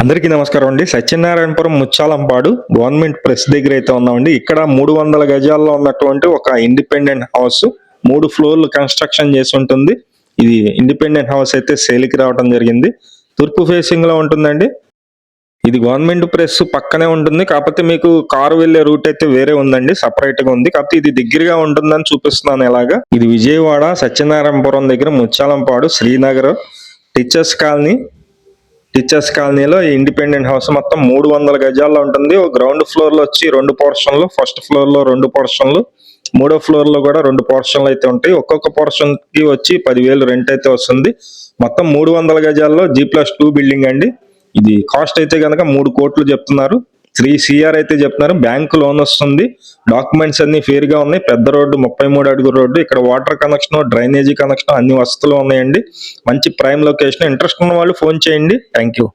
అందరికీ నమస్కారం అండి. సత్యనారాయణపురం ముచ్చాలంపాడు గవర్నమెంట్ ప్రెస్ దగ్గర అయితే ఉన్నామండి. ఇక్కడ 300 గజాల్లో ఉన్నటువంటి ఒక ఇండిపెండెంట్ హౌస్ 3 ఫ్లోర్లు కన్స్ట్రక్షన్ చేసి ఉంటుంది. ఇది ఇండిపెండెంట్ హౌస్ అయితే సేల్కి రావడం జరిగింది. తూర్పు ఫేసింగ్ లో ఉంటుందండి. ఇది గవర్నమెంట్ ప్రెస్ పక్కనే ఉంటుంది. కాకపోతే మీకు కారు వెళ్లే రూట్ అయితే వేరే ఉందండి, సపరేట్ గా ఉంది. కాకపోతే ఇది దగ్గరగా ఉంటుందని చూపిస్తున్నాను ఎలాగా. ఇది విజయవాడ సత్యనారాయణపురం దగ్గర ముచ్చాలంపాడు శ్రీనగర్ టీచర్స్ కాలనీలో ఈ ఇండిపెండెంట్ హౌస్ మొత్తం 300 గజాల్లో ఉంటుంది. గ్రౌండ్ ఫ్లోర్ లో వచ్చి 2 పోర్షన్లు, ఫస్ట్ ఫ్లోర్ లో 2 పోర్షన్లు, మూడో ఫ్లోర్ లో కూడా 2 పోర్షన్లు అయితే ఉంటాయి. ఒక్కొక్క పోర్షన్ కి వచ్చి 10,000 రెంట్ అయితే వస్తుంది. మొత్తం 300 గజాల్లో G+2 బిల్డింగ్ అండి. ఇది కాస్ట్ అయితే కనుక 3 కోట్లు చెప్తున్నారు. 3 CR అయితే చెప్తున్నారు. బ్యాంక్ లోన్ వస్తుంది. డాక్యుమెంట్స్ అన్ని ఫేర్ గా ఉన్నాయి. పెద్ద రోడ్డు, 33 అడుగు రోడ్డు. ఇక్కడ వాటర్ కనెక్షన్, డ్రైనేజీ కనెక్షన్ అన్ని వసతులు ఉన్నాయండి. మంచి ప్రైమ్ లొకేషన్. ఇంట్రెస్ట్ ఉన్న వాళ్ళు ఫోన్ చేయండి. Thank you.